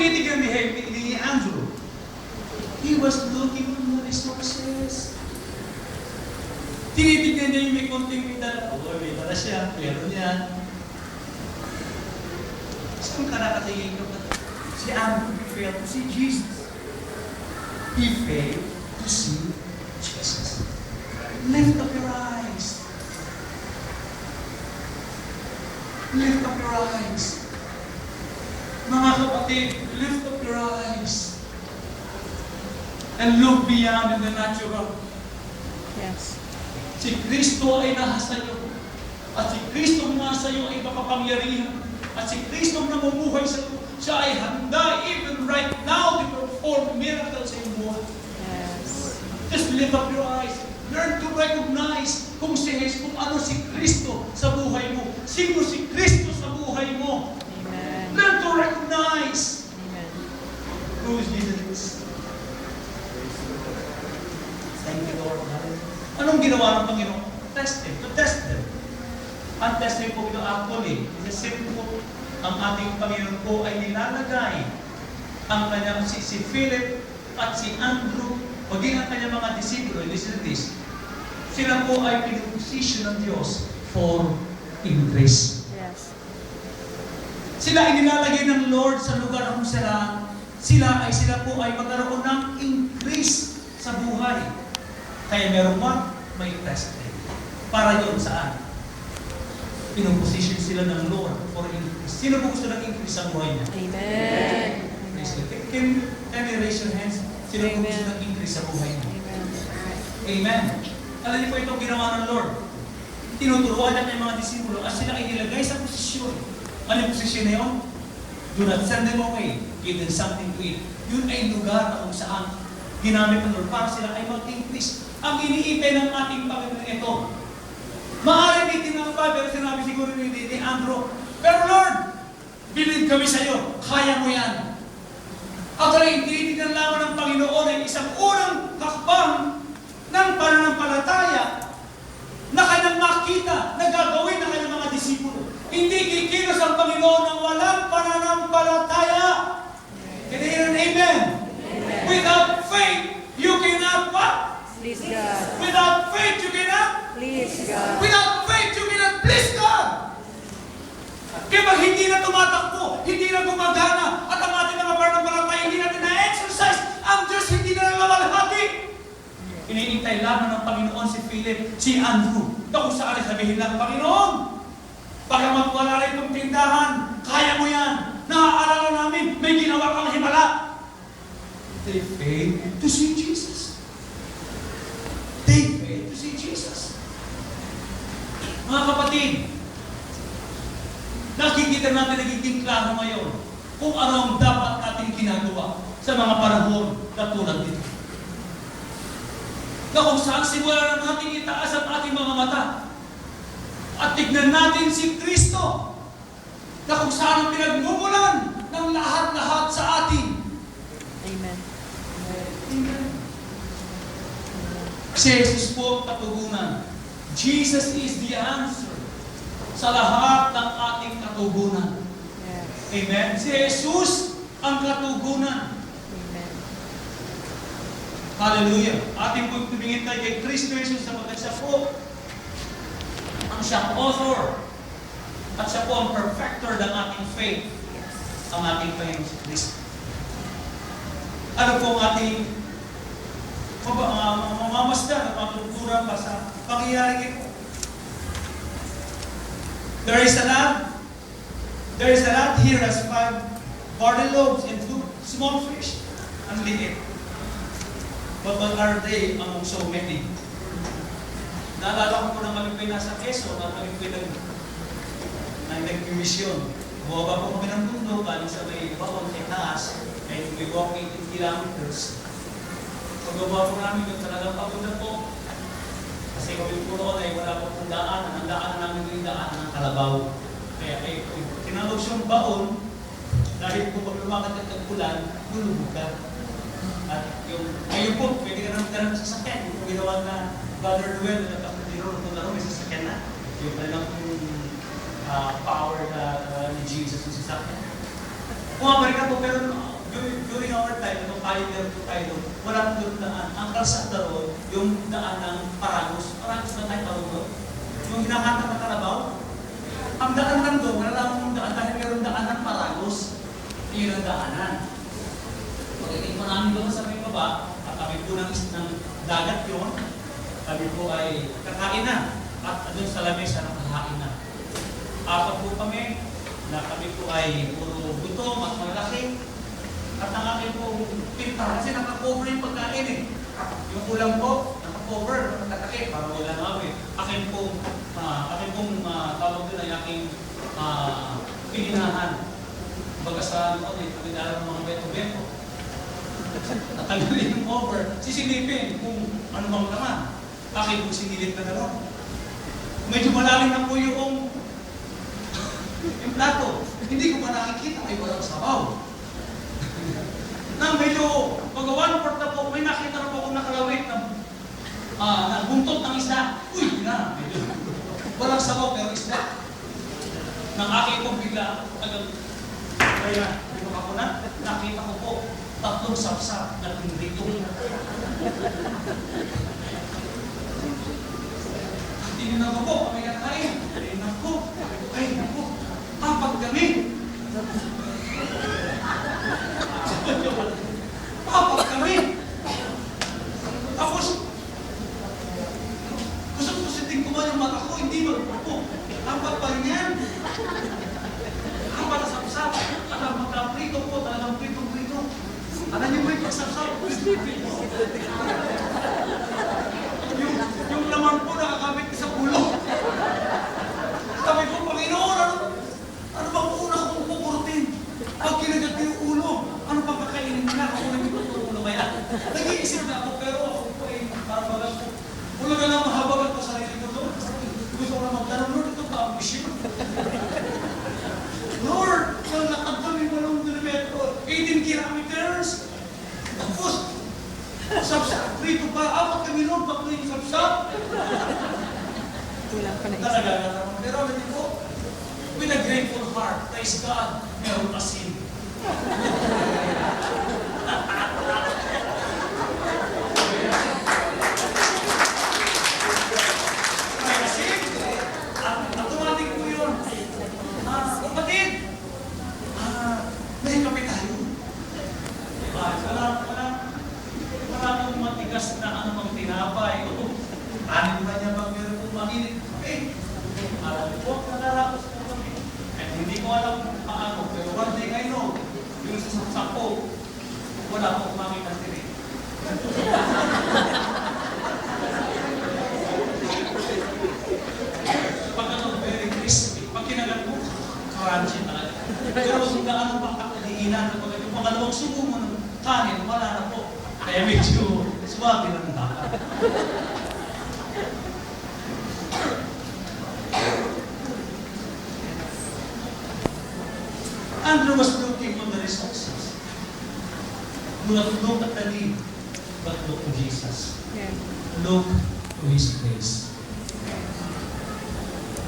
tinitignan ni Andrew? He was looking on the resources. Tinitignan niya yung may konting may dala. May dala siya, meron yan. Saan ka nakatingin ka ba? Si Andrew failed to see Jesus. He failed to see Jesus. Lift up your eyes. Lift up your eyes. Mga kapatid, lift up your eyes. And look beyond in the natural. Yes. Si Kristo ay nasa iyo. At si Kristo nasa iyo ay makapangyarihan. At si Kristo namumuhay sa iyo, siya ay handa even right now to perform miracles in your life. Yes. Just lift up your eyes. Learn to recognize kung ano si Kristo sa buhay mo. Sino si Kristo sa buhay mo. Amen. Learn to recognize Amen. who is Jesus. Thank you, Lord. Anong ginawa ng Panginoon? To test them. Ang testing po ito actually, is a simple. Ang ating Panginoon po ay nilalagay ang kanyang si Philip at si Andrew, maging ang kanyang mga disipulo, listen to this, sila po ay piniposisyon ng Diyos for increase. Yes. Sila ay nilalagay ng Lord sa lugar kung sila po ay magkaroon ng increase sa buhay. Kaya meron may testing. Para yun saan? Pinoposition sila ng Lord for increase. Sino po gusto ng increase sa buhay niya? Amen. Can you raise your hands? Sino po gusto ng increase sa buhay niya? Amen. Alam niyo po itong ginawa ng Lord. Tinuturuan niya ng mga disipulo at sila ay nilagay sa posisyon. Ano yung posisyon na yun? Do not send them away. Give them something to eat. Yun ay lugar na kung saan ginamit ng Lord para sila ay mag-increase. Ang iniipay ng ating Panginoon ito. Maaari may tinapa, pero sinabi siguro ni Andrew, pero Lord, believe kami sa iyo. Kaya mo yan. Actually, tinitignan lamang ng Panginoon ay isang unang hakbang ng pananampalataya na kanyang makita na gagawin ng kanyang mga disipulo. Hindi kikilos ang Panginoon ng walang pananampalataya. Can you hear an amen? Amen. Without faith, you cannot what? Please God. Without faith, you cannot? Please God. Without faith, you cannot please God. Kaya pag hindi na tumatakbo, hindi na gumagana, at ang ating mga pananampalataya, hindi natin na-exercise, ang Diyos hindi na nalamalhati. Iniintay lamang ng Panginoon si Philip, si Andrew, na kung saan sabihin lang, Panginoon, pagamat wala rin itong tindahan, kaya mo yan. Naaalala namin, may ginawa kang himala. They failed to see Jesus. They failed to see Jesus. Mga kapatid, nakikita natin nagiging klaro ngayon kung ano ang dapat natin ginagawa sa mga panahon na tulad nito. Na kung saan simula na natin itaas ang ating mga mata at tignan natin si Kristo na kung saan ang pinagmumulan ng lahat-lahat sa atin. Amen. Amen. Si Jesus po ang katugunan. Jesus is the answer sa lahat ng ating katugunan. Yes. Amen. Si Jesus ang katugunan. Amen. Hallelujah. Ating po tumingin tayo kay Kristo Jesus sapagkat siya po ang siyang author at siya po ang perfecter ng ating faith, ang ating Panginoon si Kristo. Ano po ang ating mamamasdan at matuturan pa sa pangyayari ito? There is a lot here as 5 barley loaves and 2 small fish. Ang liit. But what are they among so many? Naalala ko po na kami po'y nasa Quezon at kami po'y nag-mission. Bumaba po kami ng mundo, galing sa may Baon, taas, and we walk 18 kilometers. Pagbaba po namin yung talagang papunta po. Kasi kami po noon ay wala po pong daanan. Ang daanan namin yung daanan ng Kalabaw. Kaya tinawag siyang Baon, dahil po pag lumakad at tag-ulan, lulubog ka. At ngayon po, pwede ka naman ng sasakyan. Yung ginawa na Brother Noel na kapatiro, kung ano, may sasakyan na. Yung talagang power ni Jesus yung sasakyan. Pumabalik ka po, pero during our time, nung pioneer po tayo, wala doon daan. Ang kalsada roon, yung daan ng Paragos. Paragos na tayo tawag doon. Yung hinahanap na karabaw. Ang daan lang doon, wala lang yung daan dahil mayroong daan ng Paragos. Yun ang daanan. Pagdating po namin doon sa may baba, at kami po ng dagat yun, kami po ay kakain na. At doon sa lamesa nakakain na. Apat po kami, na kami po ay puro gutom at malaki. At ang aking po pinta, kasi nakakover yung pagkain eh. Yung ulam po, nakakover, nakatakip, para wala namin. Akin pong tawag doon ay aking pininahan. Baga sa ano eh, pagkinalan ng mga beto-beto. Natanggalin yung over, sisilipin kung ano bang laman. Akin po sinilip na naman. Medyo malalim na po yung plato. Hindi ko pa nakikita, may walang sabaw. Nang medyo pagawa ng porta po, may nakita na po akong nakalawit na buntot ng isda. Uy, na, medyo walang sabaw pero isda. Nang aking pong bigla, kaya, di ba ako na, nakita ko po, 3 sapsap na pinrito. Tinignan ko po, kami kakain. Ay, naku, tapag kami. Tapag kami. Tapos, kusot-kusitin ko ba yung mata ko, hindi magpupo. Tapag pa rin yan. Tapag na sapsap. Alam, magka-prito po, talagang prito-prito. Alam niyo ba yung pagsapsap? Yung laman po nakakabit sa ulo. Sabi ko, Panginoon, ano bang una kong kukurtin? Pag kinagat ko yung ulo, ano bang kakainin nila? Ako na yung ulo kaya. Nag-iisip na ako, pero ako po ay parang bagas ko. Wala ka lang mahabagan ko sa sarili ko doon. Gusto ko na magtanong, Lord, ito ba ang mission? Lord, yung nakagdami mo ng kilometro, 18 kilometers. Tapos, sapsap, rito pa, apat kami Lord, bakit yung sapsap? Kulang pa na isa. Talaga naman. Pero alam niyo po, with a grateful heart, praise God, meron asin. May asin. Automatic po yun. Kapatid, may kape tayo. Wala pong matigas na anumang tinapay. Anin ba niya bang meron pong makinig? Alam po, nadarapos po kami. At hindi ko alam kung paano, pero one thing I know, yung sa sakpo, wala po makita sila. Pag ano, very crispy. Pag kinagat mo, crunchy talaga. Pero kung gaano pa ako diinan, kapag yung pangalawang subo mo ng kanin, wala na po. Kaya medyo suwabi na ng dapat. Andrew was looking for the resources. Do not look at the need, but look to Jesus. Yeah. Look to His grace.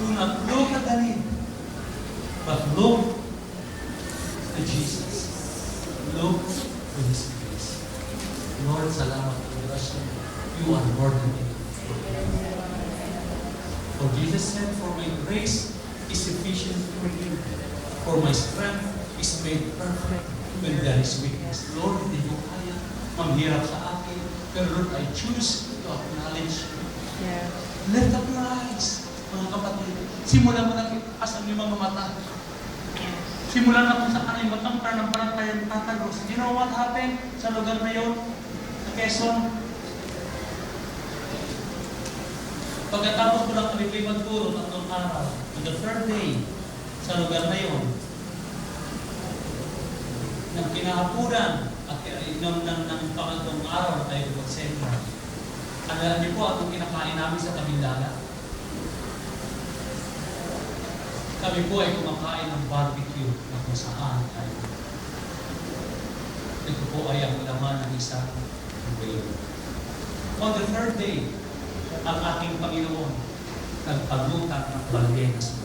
Do not look at the need, but look to Jesus. Look to His grace. Lord, salamat at grasya. You are more than enough. For Jesus said, for my grace is sufficient for you. For my strength is made perfect when there is weakness. Lord, hindi ko kaya manghirap sa akin. Pero Lord, I choose to acknowledge you. Yeah. Lift up your eyes, mga kapatid. Simulan mo na itaas ang iyong mga mata. Simulan na kung saan ay matangkar ng palatayang tatagos. You know what happened sa lugar na yun? Sa Quezon? Pagkatapos ko lang kami magturo 3 araw, on the 3rd day, sa lugar na yun, ng kinahapunan at ng pangatong araw na tayo magsentra. Alam niyo po atong kinakain namin sa Tabindaga. Kami po ay kumakain ng barbecue na kung saan ay ito po ay ang laman ng isang whale. On the 3rd day, ang aking Panginoon nagpaglutan ng baldenas mo.